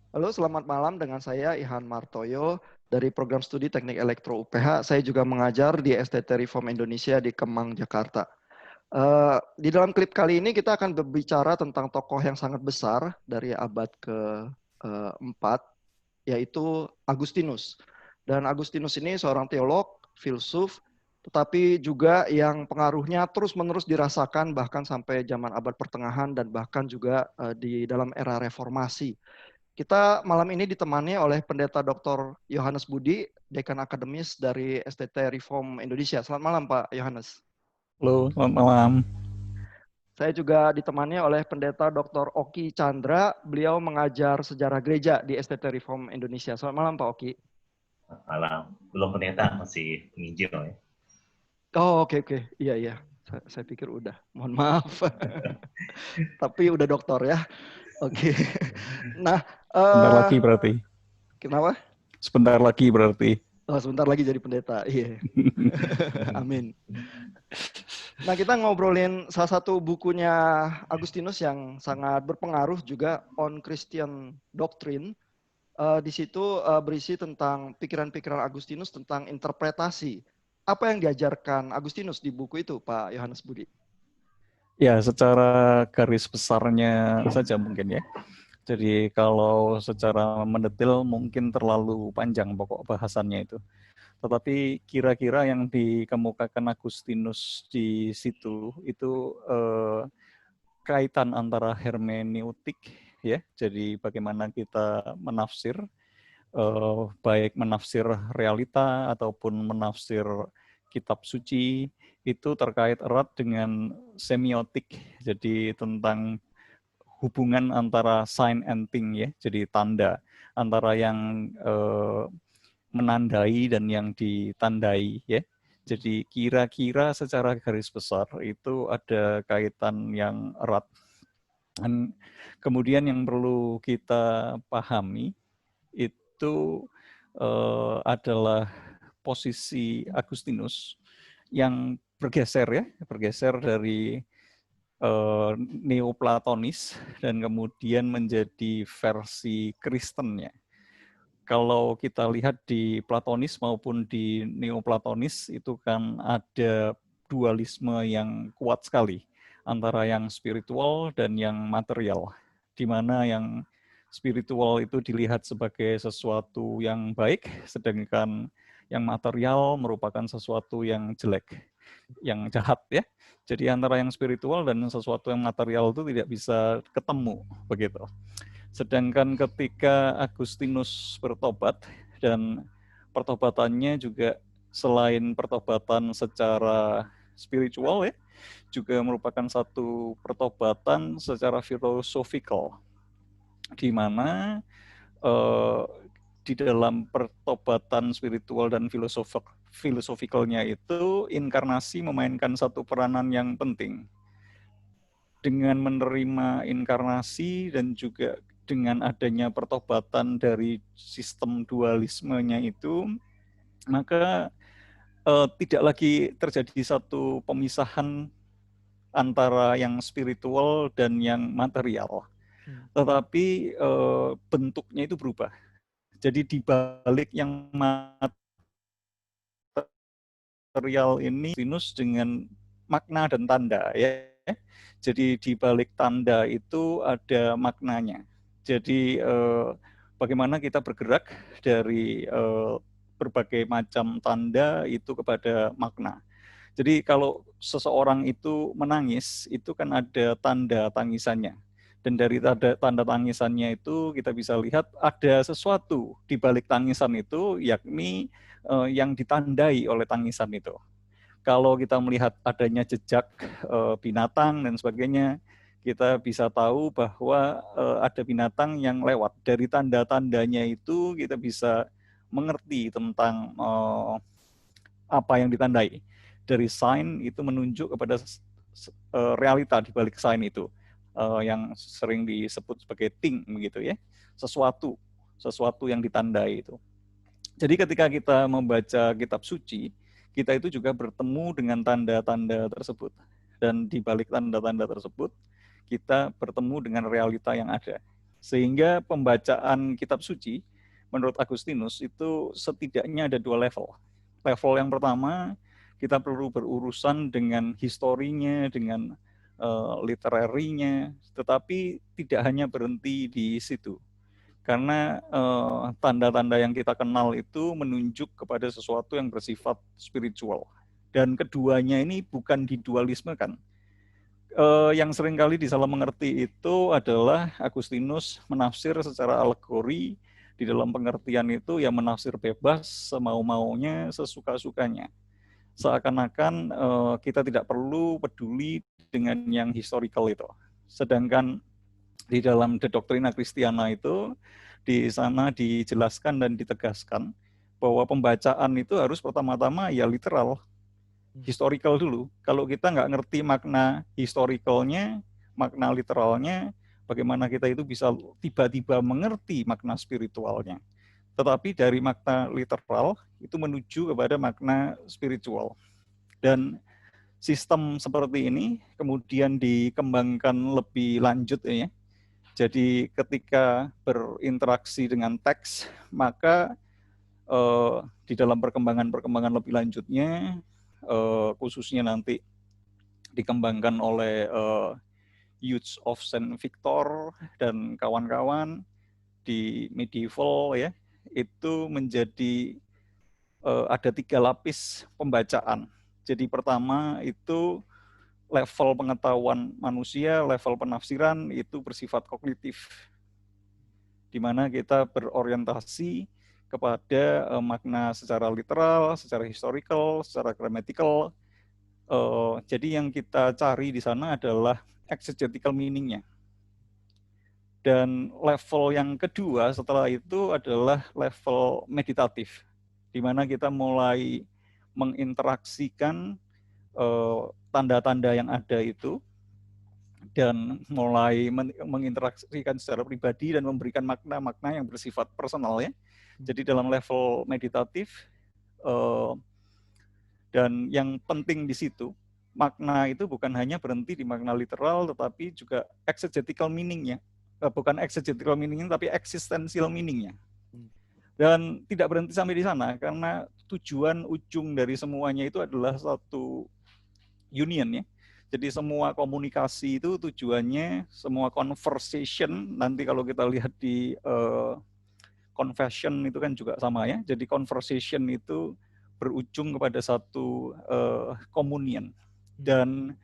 Halo, selamat malam dengan saya Ihan Martoyo dari program studi Teknik Elektro UPH. Saya juga mengajar di STT Reform Indonesia di Kemang, Jakarta. Di dalam klip kali ini kita akan berbicara tentang tokoh yang sangat besar dari abad ke-4, yaitu Agustinus. Dan Agustinus ini seorang teolog, filsuf, tetapi juga yang pengaruhnya terus-menerus dirasakan bahkan sampai zaman abad pertengahan dan bahkan juga di dalam era reformasi. Kita malam ini ditemani oleh Pendeta Dr. Yohanes Budi, Dekan Akademis dari STT Reform Indonesia. Selamat malam Pak Yohanes. Halo, selamat malam. Saya juga ditemani oleh Pendeta Dr. Oki Chandra. Beliau mengajar sejarah gereja di STT Reform Indonesia. Selamat malam Pak Oki. Malam. Belum pendeta, masih penginjil ya. Oh, oke. Iya. Saya pikir udah. Mohon maaf. Tapi udah doktor ya. Oke. Nah, Sebentar lagi berarti. kenapa? Sebentar lagi berarti. Oh, sebentar lagi jadi pendeta. Iya. Amin. Nah, kita ngobrolin salah satu bukunya Agustinus yang sangat berpengaruh juga, On Christian Doctrine. Di situ berisi tentang pikiran-pikiran Agustinus tentang interpretasi. Apa yang diajarkan Agustinus di buku itu, Pak Yohanes Budi? Ya, secara garis besarnya saja mungkin ya. Jadi kalau secara mendetil mungkin terlalu panjang pokok bahasannya itu. Tetapi kira-kira yang dikemukakan Agustinus di situ itu kaitan antara hermeneutik ya. Jadi bagaimana kita menafsir baik menafsir realita ataupun menafsir kitab suci itu terkait erat dengan semiotik. Jadi tentang hubungan antara sign and thing ya. Jadi tanda antara yang menandai dan yang ditandai ya. Jadi kira-kira secara garis besar itu ada kaitan yang erat. Dan kemudian yang perlu kita pahami itu adalah posisi Agustinus yang bergeser dari Neoplatonis dan kemudian menjadi versi Kristennya. Kalau kita lihat di Platonis maupun di Neoplatonis itu kan ada dualisme yang kuat sekali antara yang spiritual dan yang material, di mana yang spiritual itu dilihat sebagai sesuatu yang baik, sedangkan yang material merupakan sesuatu yang jelek, yang jahat ya. Jadi antara yang spiritual dan sesuatu yang material itu tidak bisa ketemu begitu. Sedangkan ketika Agustinus bertobat, dan pertobatannya juga selain pertobatan secara spiritual ya, juga merupakan satu pertobatan secara filosofikal, di mana di dalam pertobatan spiritual dan filosofikalnya itu inkarnasi memainkan satu peranan yang penting. Dengan menerima inkarnasi dan juga dengan adanya pertobatan dari sistem dualismenya itu, maka tidak lagi terjadi satu pemisahan antara yang spiritual dan yang material, tetapi bentuknya itu berubah. Jadi di balik yang material ini Agustinus dengan makna dan tanda ya. Jadi di balik tanda itu ada maknanya. Jadi bagaimana kita bergerak dari berbagai macam tanda itu kepada makna. Jadi kalau seseorang itu menangis, itu kan ada tanda tangisannya. Dan dari tanda tangisannya itu kita bisa lihat ada sesuatu di balik tangisan itu, yakni yang ditandai oleh tangisan itu. Kalau kita melihat adanya jejak binatang dan sebagainya, kita bisa tahu bahwa ada binatang yang lewat. Dari tanda-tandanya itu kita bisa mengerti tentang apa yang ditandai. Dari sign itu menunjuk kepada realita di balik sign itu, yang sering disebut sebagai thing begitu ya, sesuatu yang ditandai itu. Jadi ketika kita membaca kitab suci, kita itu juga bertemu dengan tanda-tanda tersebut. Dan di balik tanda-tanda tersebut, kita bertemu dengan realita yang ada. Sehingga pembacaan kitab suci menurut Agustinus itu setidaknya ada 2 level. Level yang pertama, kita perlu berurusan dengan historinya, dengan literarinya, tetapi tidak hanya berhenti di situ. Karena tanda-tanda yang kita kenal itu menunjuk kepada sesuatu yang bersifat spiritual. Dan keduanya ini bukan didualisme kan. Yang seringkali disalah mengerti itu adalah Agustinus menafsir secara alegori, di dalam pengertian itu ya menafsir bebas, semau-maunya, sesuka-sukanya. Seakan-akan kita tidak perlu peduli dengan yang historical itu. Sedangkan di dalam De Doctrina Christiana itu, di sana dijelaskan dan ditegaskan bahwa pembacaan itu harus pertama-tama ya literal, historical dulu. Kalau kita nggak ngerti makna historicalnya, makna literalnya, bagaimana kita itu bisa tiba-tiba mengerti makna spiritualnya. Tetapi dari makna literal itu menuju kepada makna spiritual. Dan sistem seperti ini kemudian dikembangkan lebih lanjut ya. Jadi ketika berinteraksi dengan teks, maka di dalam perkembangan lebih lanjutnya, khususnya nanti dikembangkan oleh Youth of Saint Victor dan kawan-kawan di medieval ya, itu menjadi ada 3 lapis pembacaan. Jadi pertama itu level pengetahuan manusia, level penafsiran itu bersifat kognitif, di mana kita berorientasi kepada makna secara literal, secara historical, secara grammatical. Jadi yang kita cari di sana adalah exegetical meaning-nya. Dan level yang kedua setelah itu adalah level meditatif, di mana kita mulai menginteraksikan tanda-tanda yang ada itu dan mulai menginteraksikan secara pribadi dan memberikan makna-makna yang bersifat personal ya. Jadi dalam level meditatif dan yang penting di situ makna itu bukan hanya berhenti di makna literal tetapi juga exegetical meaning-nya. Bukan exegetical meaning-nya tapi existential meaning-nya. Dan tidak berhenti sampai di sana karena tujuan ujung dari semuanya itu adalah satu union ya. Jadi semua komunikasi itu tujuannya, semua conversation, nanti kalau kita lihat di confession itu kan juga sama ya. Jadi conversation itu berujung kepada satu communion. Dan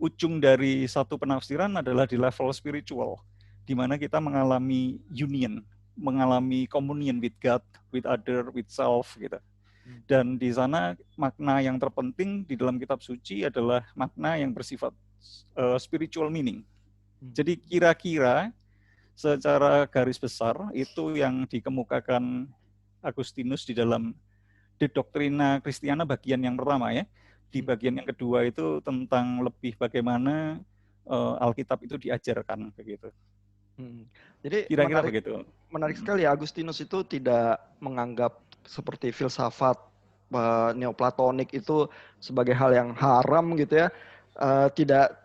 ujung dari satu penafsiran adalah di level spiritual, di mana kita mengalami union, mengalami communion with God, with other, with self gitu. Dan di sana makna yang terpenting di dalam kitab suci adalah makna yang bersifat spiritual meaning. Jadi kira-kira secara garis besar itu yang dikemukakan Agustinus di dalam De Doctrina Christiana bagian yang pertama ya. Di bagian yang kedua itu tentang lebih bagaimana Alkitab itu diajarkan begitu. Jadi kira-kira begitu. Menarik sekali ya, Agustinus itu tidak menganggap seperti filsafat neoplatonik itu sebagai hal yang haram gitu ya.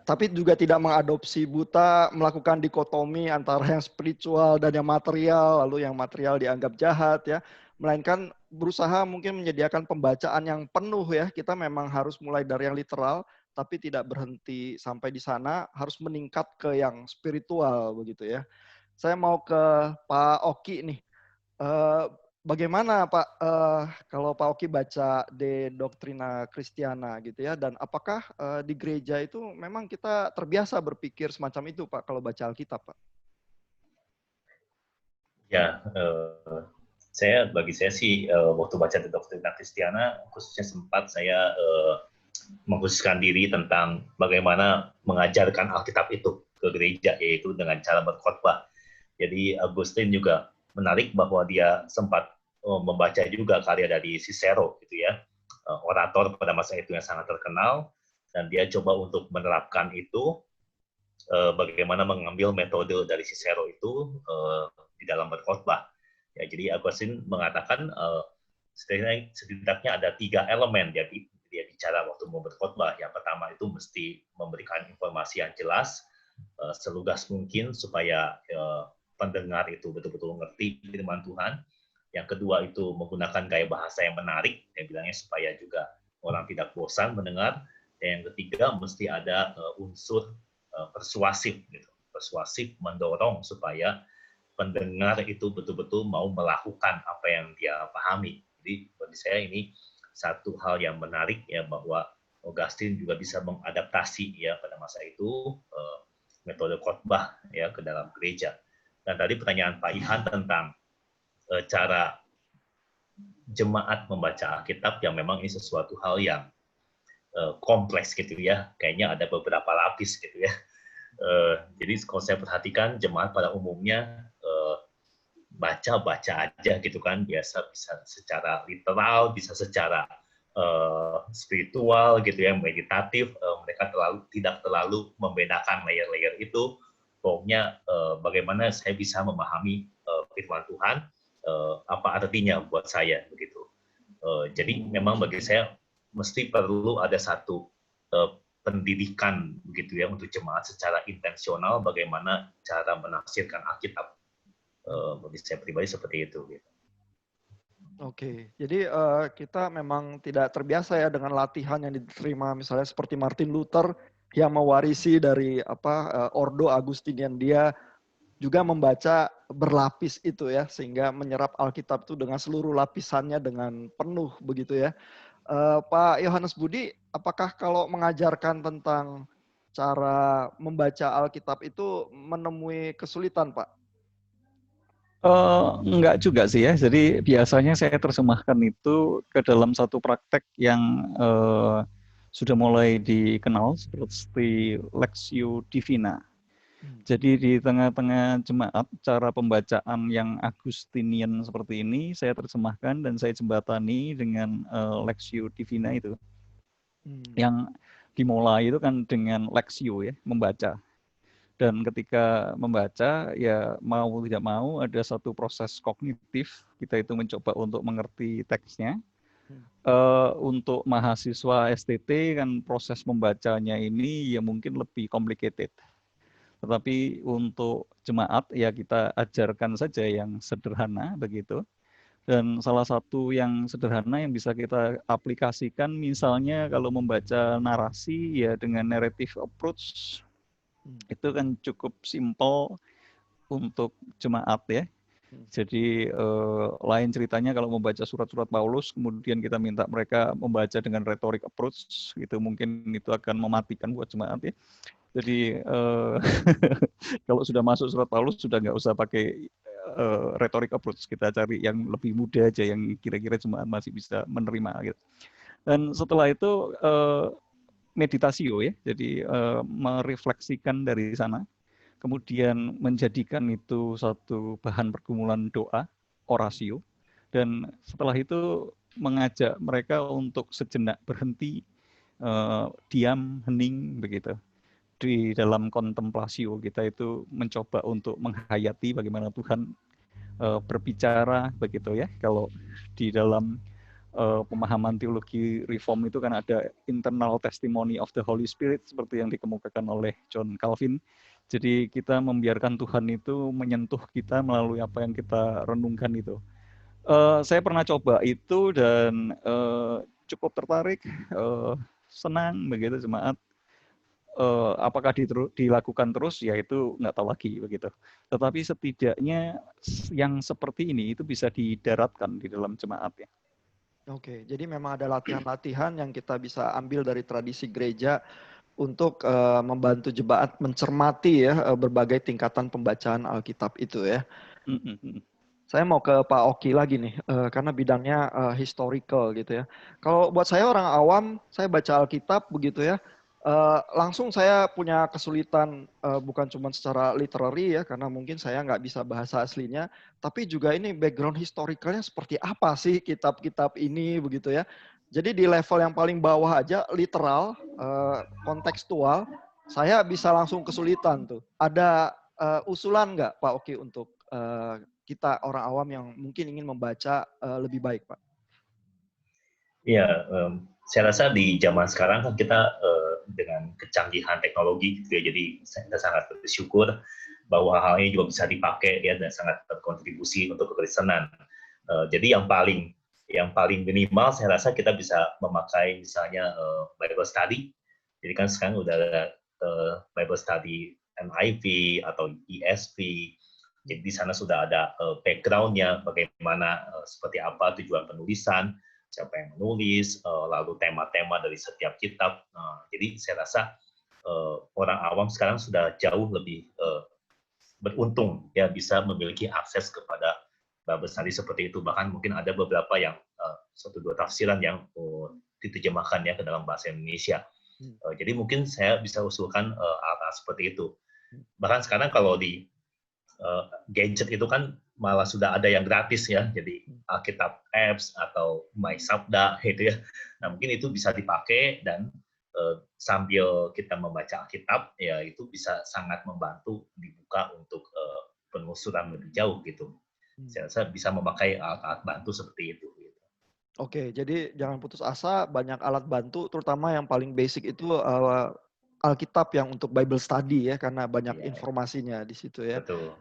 Tapi juga tidak mengadopsi buta melakukan dikotomi antara yang spiritual dan yang material, lalu yang material dianggap jahat ya. Melainkan berusaha mungkin menyediakan pembacaan yang penuh ya. Kita memang harus mulai dari yang literal, tapi tidak berhenti sampai di sana, harus meningkat ke yang spiritual begitu ya. Saya mau ke Pak Oki nih. Bagaimana Pak kalau Pak Oki baca De Doctrina Christiana gitu ya, dan apakah di gereja itu memang kita terbiasa berpikir semacam itu Pak kalau baca Alkitab Pak? Ya, bagi saya sih waktu baca De Doctrina Christiana khususnya sempat saya mengkhususkan diri tentang bagaimana mengajarkan Alkitab itu ke gereja, yaitu dengan cara berkhotbah. Jadi Agustin juga menarik bahwa dia sempat membaca juga karya dari Cicero gitu ya, orator pada masa itu yang sangat terkenal, dan dia coba untuk menerapkan itu, bagaimana mengambil metode dari Cicero itu di dalam berkhotbah. Ya, jadi Agustin mengatakan setidaknya ada 3 elemen dia bicara waktu mau berkhotbah. Yang pertama itu mesti memberikan informasi yang jelas, selugas mungkin supaya pendengar itu betul-betul ngerti firman Tuhan. Yang kedua itu menggunakan gaya bahasa yang menarik, yang bilangnya supaya juga orang tidak bosan mendengar. Dan yang ketiga mesti ada unsur persuasif, gitu. Persuasif mendorong supaya pendengar itu betul-betul mau melakukan apa yang dia pahami. Jadi bagi saya ini satu hal yang menarik ya, bahwa Augustine juga bisa mengadaptasi ya pada masa itu metode khotbah ya ke dalam gereja. Dan tadi pertanyaan Pak Ihan tentang cara jemaat membaca Alkitab, yang memang ini sesuatu hal yang kompleks gitu ya, kayaknya ada beberapa lapis gitu ya. Jadi kalau saya perhatikan jemaat pada umumnya baca aja gitu kan, biasa bisa secara literal, bisa secara spiritual gitu ya, meditatif. Mereka tidak terlalu membedakan layer-layer itu. Pokoknya bagaimana saya bisa memahami firman Tuhan, apa artinya buat saya begitu. Jadi memang bagi saya mesti perlu ada satu pendidikan begitu ya untuk jemaat secara intensional, bagaimana cara menafsirkan Alkitab. Bagi saya pribadi seperti itu. Gitu. Oke, jadi kita memang tidak terbiasa ya dengan latihan yang diterima misalnya seperti Martin Luther yang mewarisi dari Ordo Agustinian, dia juga membaca berlapis itu ya, sehingga menyerap Alkitab itu dengan seluruh lapisannya dengan penuh begitu ya. Pak Yohanes Budi, apakah kalau mengajarkan tentang cara membaca Alkitab itu menemui kesulitan, Pak? Enggak juga sih ya. Jadi biasanya saya terjemahkan itu ke dalam satu praktek yang sudah mulai dikenal seperti Lectio Divina. Jadi di tengah-tengah jemaat, cara pembacaan yang Agustinian seperti ini saya terjemahkan dan saya jembatani dengan Lectio Divina itu. Yang dimulai itu kan dengan Lectio ya, membaca. Dan ketika membaca, ya mau tidak mau ada satu proses kognitif, kita itu mencoba untuk mengerti teksnya. Untuk mahasiswa STT kan proses membacanya ini ya mungkin lebih complicated. Tetapi untuk jemaat ya kita ajarkan saja yang sederhana begitu. Dan salah satu yang sederhana yang bisa kita aplikasikan misalnya kalau membaca narasi ya dengan narrative approach, itu kan cukup simpel untuk jemaat ya. Jadi lain ceritanya kalau membaca surat-surat Paulus, kemudian kita minta mereka membaca dengan rhetoric approach, itu mungkin itu akan mematikan buat jemaat ya. Jadi kalau sudah masuk surat Paulus sudah nggak usah pakai rhetoric approach, kita cari yang lebih mudah aja, yang kira-kira jemaat masih bisa menerima gitu. Dan setelah itu meditasio ya, jadi merefleksikan dari sana, kemudian menjadikan itu satu bahan pergumulan doa, orasio, dan setelah itu mengajak mereka untuk sejenak berhenti, diam, hening begitu. Di dalam kontemplasio kita itu mencoba untuk menghayati bagaimana Tuhan berbicara begitu ya. Kalau di dalam pemahaman teologi reform itu kan ada internal testimony of the Holy Spirit seperti yang dikemukakan oleh John Calvin. Jadi kita membiarkan Tuhan itu menyentuh kita melalui apa yang kita renungkan itu. Saya pernah coba itu dan cukup tertarik, senang begitu jemaat. Apakah dilakukan terus ya itu nggak tahu lagi begitu. Tetapi setidaknya yang seperti ini itu bisa didaratkan di dalam jemaat ya. Oke, jadi memang ada latihan-latihan yang kita bisa ambil dari tradisi gereja untuk membantu jemaat mencermati ya berbagai tingkatan pembacaan Alkitab itu ya. Saya mau ke Pak Oki lagi nih, karena bidangnya historical gitu ya. Kalau buat saya orang awam, saya baca Alkitab begitu ya, langsung saya punya kesulitan bukan cuma secara literary ya, karena mungkin saya nggak bisa bahasa aslinya, tapi juga ini background historicalnya seperti apa sih kitab-kitab ini begitu ya. Jadi di level yang paling bawah aja literal, kontekstual, saya bisa langsung kesulitan tuh. Ada usulan nggak Pak Oki untuk kita orang awam yang mungkin ingin membaca lebih baik, Pak? Ya, saya rasa di zaman sekarang kan kita dengan kecanggihan teknologi gitu ya, jadi kita sangat bersyukur bahwa hal ini juga bisa dipakai ya dan sangat berkontribusi untuk kekristenan. Jadi yang paling minimal saya rasa kita bisa memakai misalnya Bible Study. Jadi kan sekarang udah ada Bible Study NIV atau ESV. Jadi di sana sudah ada background-nya, bagaimana seperti apa tujuan penulisan, siapa yang menulis, lalu tema-tema dari setiap kitab. Jadi saya rasa orang awam sekarang sudah jauh lebih beruntung ya bisa memiliki akses kepada Bible Study seperti itu. Bahkan mungkin ada beberapa yang 1-2 tafsiran yang diterjemahkan ya ke dalam bahasa Indonesia. Jadi mungkin saya bisa usulkan alat seperti itu. Bahkan sekarang kalau di gadget itu kan malah sudah ada yang gratis ya, jadi Alkitab Apps atau My Sabda gitu ya. Nah mungkin itu bisa dipakai dan sambil kita membaca Alkitab ya itu bisa sangat membantu dibuka untuk penelusuran lebih jauh gitu. Saya rasa bisa memakai alat-alat bantu seperti itu. Oke, jadi jangan putus asa, banyak alat bantu, terutama yang paling basic itu Alkitab yang untuk Bible Study ya, karena banyak informasinya di situ ya. Betul.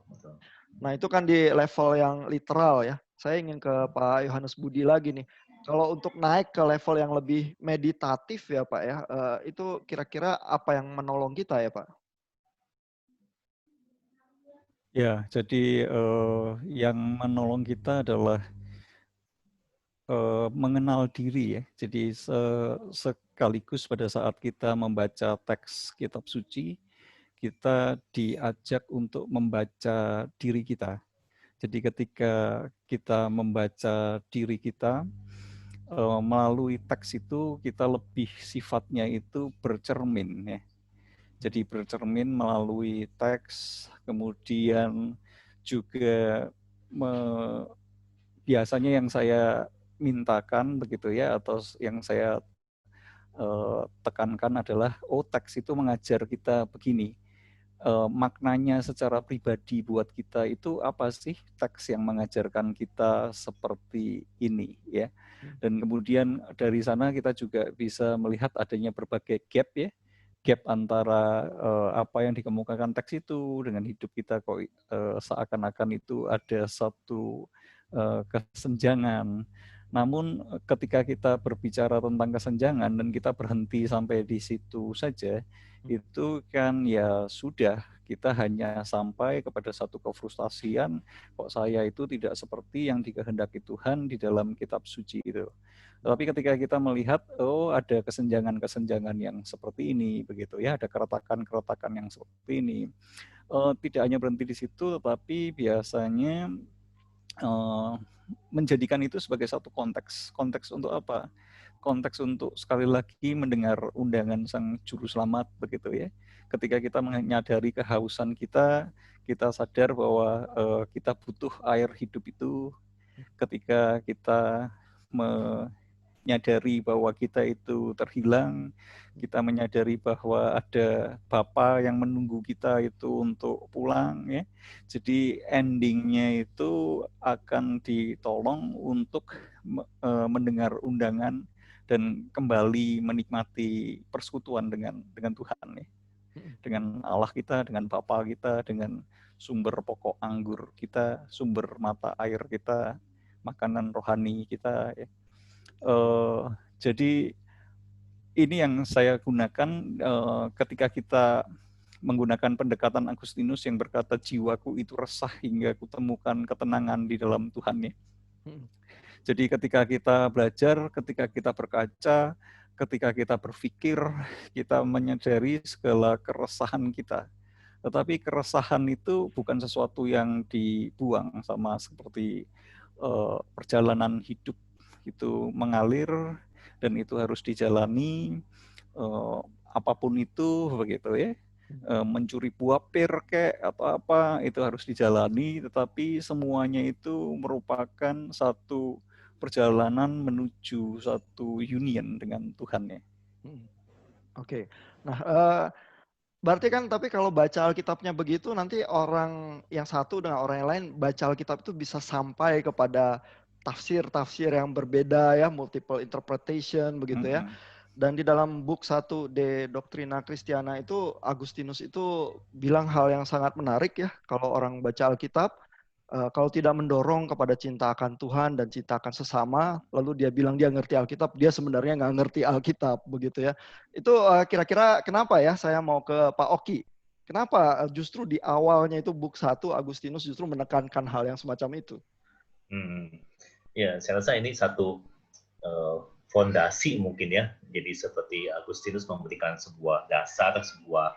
Nah itu kan di level yang literal ya. Saya ingin ke Pak Yohanes Budi lagi nih. Kalau untuk naik ke level yang lebih meditatif ya Pak ya, itu kira-kira apa yang menolong kita ya Pak? Ya, jadi yang menolong kita adalah mengenal diri ya. Jadi sekaligus pada saat kita membaca teks kitab suci, kita diajak untuk membaca diri kita. Jadi ketika kita membaca diri kita, melalui teks itu kita lebih sifatnya itu bercermin ya. Jadi bercermin melalui teks, kemudian juga biasanya yang saya mintakan begitu ya, atau yang saya tekankan adalah teks itu mengajar kita begini. Maknanya secara pribadi buat kita itu apa sih teks yang mengajarkan kita seperti ini ya. Dan kemudian dari sana kita juga bisa melihat adanya berbagai gap ya. Gap antara apa yang dikemukakan teks itu dengan hidup kita kok seakan-akan itu ada satu kesenjangan. Namun ketika kita berbicara tentang kesenjangan dan kita berhenti sampai di situ saja, itu kan ya sudah, kita hanya sampai kepada satu kefrustasian, kok saya itu tidak seperti yang dikehendaki Tuhan di dalam kitab suci itu. Tapi ketika kita melihat, ada kesenjangan-kesenjangan yang seperti ini, begitu ya, ada keretakan-keretakan yang seperti ini. Tidak hanya berhenti di situ, tetapi biasanya menjadikan itu sebagai satu konteks. Konteks untuk apa? Konteks untuk sekali lagi mendengar undangan Sang Juru Selamat begitu ya. Ketika kita menyadari kehausan kita sadar bahwa kita butuh air hidup itu. Ketika kita menyadari bahwa kita itu terhilang, kita menyadari bahwa ada Bapa yang menunggu kita itu untuk pulang ya. Jadi endingnya itu akan ditolong untuk mendengar undangan dan kembali menikmati persekutuan dengan Tuhan ya. Dengan Allah kita, dengan Bapa kita, dengan sumber pokok anggur kita, sumber mata air kita, makanan rohani kita ya. Jadi ini yang saya gunakan ketika kita menggunakan pendekatan Agustinus yang berkata jiwaku itu resah hingga kutemukan ketenangan di dalam Tuhan ya. Jadi ketika kita belajar, ketika kita berkaca, ketika kita berpikir, kita menyadari segala keresahan kita. Tetapi keresahan itu bukan sesuatu yang dibuang, sama seperti perjalanan hidup itu mengalir dan itu harus dijalani, apapun itu begitu ya. Mencuri buah pir kayak atau apa itu harus dijalani, tetapi semuanya itu merupakan satu perjalanan menuju satu union dengan Tuhan ya. Oke. Nah, berarti kan tapi kalau baca Alkitabnya begitu nanti orang yang satu dengan orang yang lain baca Alkitab itu bisa sampai kepada tafsir-tafsir yang berbeda ya, multiple interpretation begitu ya. Dan di dalam buku 1 De Doctrina Christiana itu Agustinus itu bilang hal yang sangat menarik ya. Kalau orang baca Alkitab, kalau tidak mendorong kepada cinta akan Tuhan dan cinta akan sesama, lalu dia bilang dia ngerti Alkitab, dia sebenarnya nggak ngerti Alkitab begitu ya. Itu kira-kira kenapa ya saya mau ke Pak Oki. Kenapa justru di awalnya itu buku 1 Agustinus justru menekankan hal yang semacam itu? Ya, saya rasa ini satu fondasi mungkin ya. Jadi seperti Agustinus memberikan sebuah dasar, sebuah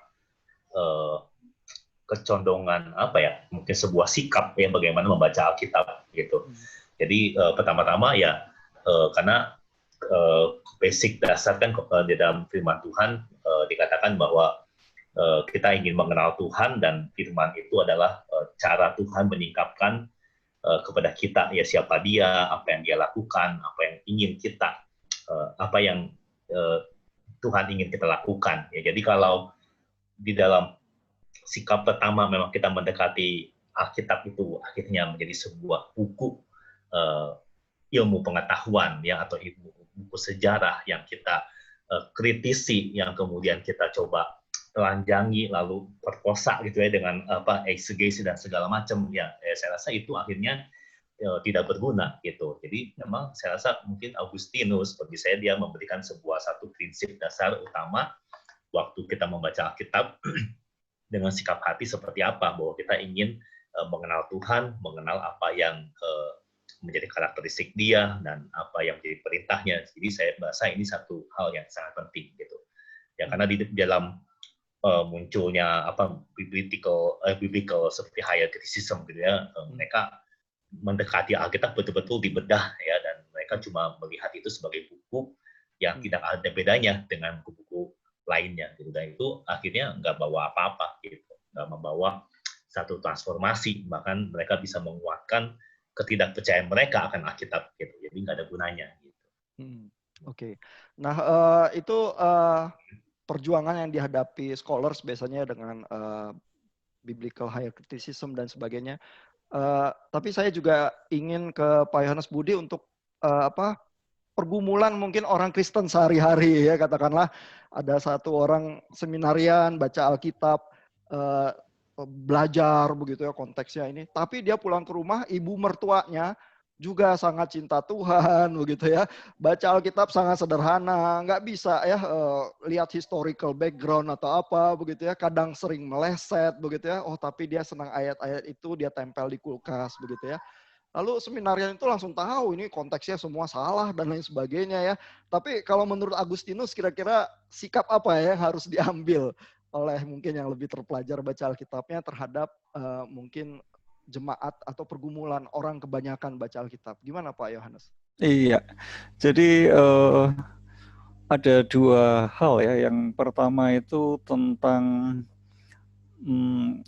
kecondongan apa ya, mungkin sebuah sikap ya bagaimana membaca Alkitab gitu. Jadi pertama-tama ya karena basic dasar kan di dalam firman Tuhan dikatakan bahwa kita ingin mengenal Tuhan dan firman itu adalah cara Tuhan menyingkapkan kepada kita ya siapa dia, apa yang dia lakukan, apa yang ingin kita, apa yang Tuhan ingin kita lakukan. Ya, jadi kalau di dalam sikap pertama memang kita mendekati Alkitab itu akhirnya menjadi sebuah buku ilmu pengetahuan ya atau buku sejarah yang kita kritisi, yang kemudian kita coba telanjangi lalu perkosa gitu ya dengan eksegesi dan segala macam ya, saya rasa itu akhirnya tidak berguna gitu. Jadi memang saya rasa mungkin Agustinus bagi saya dia memberikan satu prinsip dasar utama waktu kita membaca Alkitab dengan sikap hati seperti apa, bahwa kita ingin mengenal Tuhan, mengenal apa yang menjadi karakteristik dia dan apa yang menjadi perintahnya. Jadi saya merasa ini satu hal yang sangat penting gitu. Ya karena di dalam munculnya biblical seperti higher criticism gitu ya, mereka mendekati Alkitab betul-betul dibedah ya, dan mereka cuma melihat itu sebagai buku yang tidak ada bedanya dengan buku-buku lainnya gitu, dan itu akhirnya nggak bawa apa-apa gitu, nggak membawa satu transformasi, bahkan mereka bisa menguatkan ketidakpercayaan mereka akan Alkitab gitu, jadi nggak ada gunanya gitu. Oke. Nah itu perjuangan yang dihadapi scholars biasanya dengan biblical higher criticism dan sebagainya. Tapi saya juga ingin ke Pak Yohanes Budi untuk pergumulan mungkin orang Kristen sehari-hari ya, katakanlah ada satu orang seminarian baca Alkitab, belajar begitu ya konteksnya ini, tapi dia pulang ke rumah ibu mertuanya juga sangat cinta Tuhan begitu ya, baca Alkitab sangat sederhana, nggak bisa ya lihat historical background atau apa begitu ya, kadang sering meleset begitu ya, oh tapi dia senang ayat-ayat itu, dia tempel di kulkas begitu ya. Lalu seminarian itu langsung tahu ini konteksnya semua salah dan lain sebagainya ya. Tapi kalau menurut Agustinus kira-kira sikap apa ya yang harus diambil oleh mungkin yang lebih terpelajar baca Alkitabnya terhadap mungkin jemaat atau pergumulan orang kebanyakan baca Alkitab. Gimana Pak Yohanes? Iya, jadi ada dua hal ya. Yang pertama itu tentang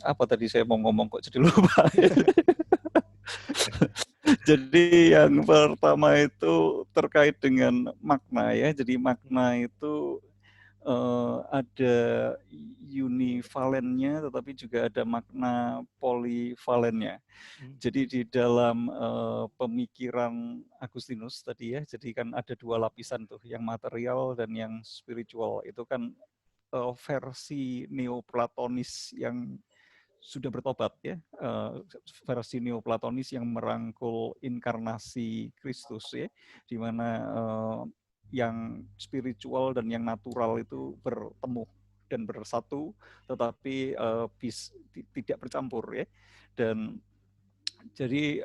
apa tadi saya mau ngomong kok jadi lupa. Jadi yang pertama itu terkait dengan makna ya. Jadi makna itu ada univalennya, tetapi juga ada makna polivalennya. Jadi di dalam pemikiran Agustinus tadi ya, jadi kan ada dua lapisan tuh, yang material dan yang spiritual. Itu kan versi neoplatonis yang sudah bertobat ya, versi neoplatonis yang merangkul inkarnasi Kristus ya, di mana yang spiritual dan yang natural itu bertemu dan bersatu, tetapi tidak bercampur ya. Dan jadi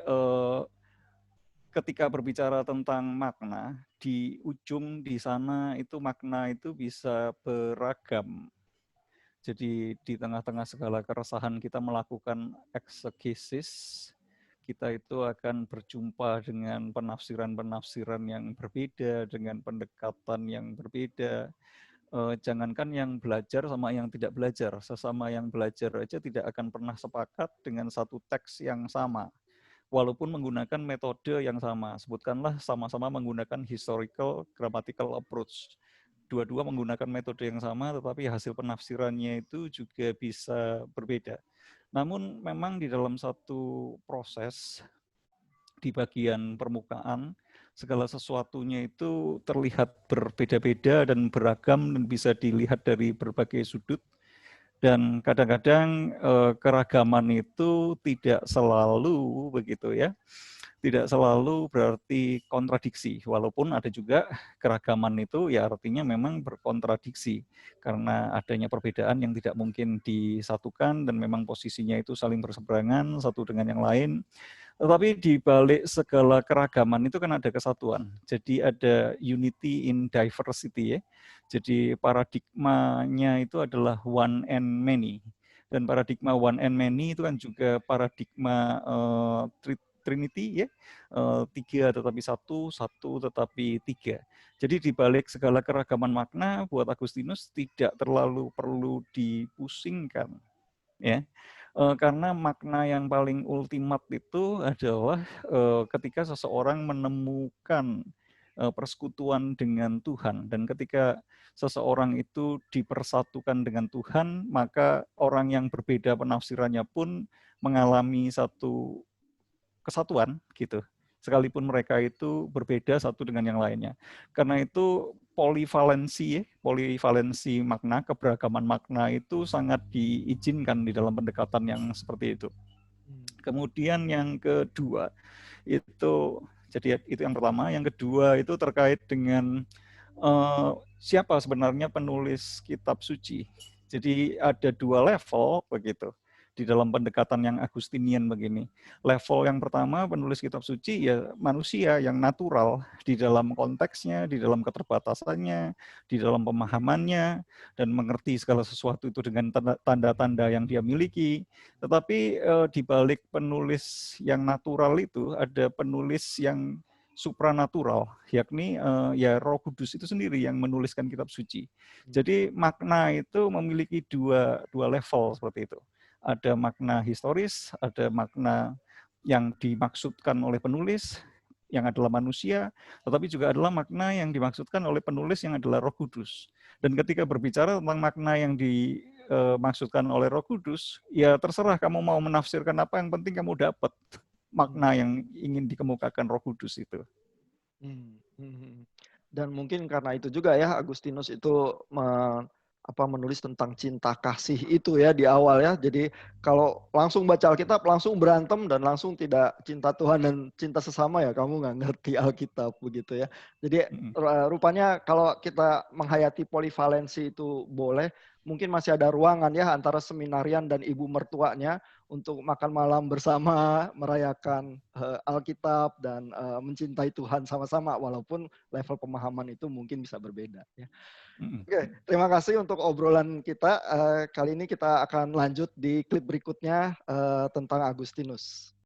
ketika berbicara tentang makna, di ujung di sana itu makna itu bisa beragam. Jadi di tengah-tengah segala keresahan kita melakukan eksegesis, kita itu akan berjumpa dengan penafsiran-penafsiran yang berbeda, dengan pendekatan yang berbeda. Jangankan yang belajar sama yang tidak belajar, sesama yang belajar aja tidak akan pernah sepakat dengan satu teks yang sama, walaupun menggunakan metode yang sama. Sebutkanlah sama-sama menggunakan historical grammatical approach. Dua-dua menggunakan metode yang sama, tetapi hasil penafsirannya itu juga bisa berbeda. Namun memang di dalam satu proses di bagian permukaan, segala sesuatunya itu terlihat berbeda-beda dan beragam dan bisa dilihat dari berbagai sudut. Dan kadang-kadang keragaman itu tidak selalu begitu ya. Tidak selalu berarti kontradiksi, walaupun ada juga keragaman itu ya artinya memang berkontradiksi karena adanya perbedaan yang tidak mungkin disatukan dan memang posisinya itu saling berseberangan satu dengan yang lain. Tetapi di balik segala keragaman itu kan ada kesatuan. Jadi ada unity in diversity ya. Jadi paradigmanya itu adalah one and many. Dan paradigma one and many itu kan juga paradigma Trinity ya, tiga tetapi satu, satu tetapi tiga. Jadi di balik segala keragaman makna buat Agustinus tidak terlalu perlu dipusingkan, ya, karena makna yang paling ultimat itu adalah ketika seseorang menemukan persekutuan dengan Tuhan, dan ketika seseorang itu dipersatukan dengan Tuhan, maka orang yang berbeda penafsirannya pun mengalami satu kesatuan gitu, sekalipun mereka itu berbeda satu dengan yang lainnya. Karena itu polivalensi makna, keberagaman makna itu sangat diizinkan di dalam pendekatan yang seperti itu. Kemudian yang kedua itu, jadi itu yang pertama. Yang kedua itu terkait dengan siapa sebenarnya penulis kitab suci. Jadi ada dua level begitu di dalam pendekatan yang Agustinian begini. Level yang pertama, penulis kitab suci ya manusia yang natural di dalam konteksnya, di dalam keterbatasannya, di dalam pemahamannya, dan mengerti segala sesuatu itu dengan tanda-tanda yang dia miliki. Tetapi di balik penulis yang natural itu ada penulis yang supranatural, yakni ya Roh Kudus itu sendiri yang menuliskan kitab suci. Jadi makna itu memiliki dua level seperti itu. Ada makna historis, ada makna yang dimaksudkan oleh penulis yang adalah manusia, tetapi juga adalah makna yang dimaksudkan oleh penulis yang adalah Roh Kudus. Dan ketika berbicara tentang makna yang dimaksudkan oleh Roh Kudus, ya terserah kamu mau menafsirkan apa, yang penting kamu dapat makna yang ingin dikemukakan Roh Kudus itu. Dan mungkin karena itu juga ya Agustinus itu menulis tentang cinta kasih itu ya di awal ya. Jadi kalau langsung baca Alkitab langsung berantem dan langsung tidak cinta Tuhan dan cinta sesama ya kamu nggak ngerti Alkitab begitu ya. Jadi rupanya kalau kita menghayati polivalensi itu boleh, mungkin masih ada ruangan ya antara seminarian dan ibu mertuanya untuk makan malam bersama, merayakan Alkitab dan mencintai Tuhan sama-sama walaupun level pemahaman itu mungkin bisa berbeda ya. Oke, terima kasih untuk obrolan kita. Kali ini kita akan lanjut di klip berikutnya tentang Agustinus.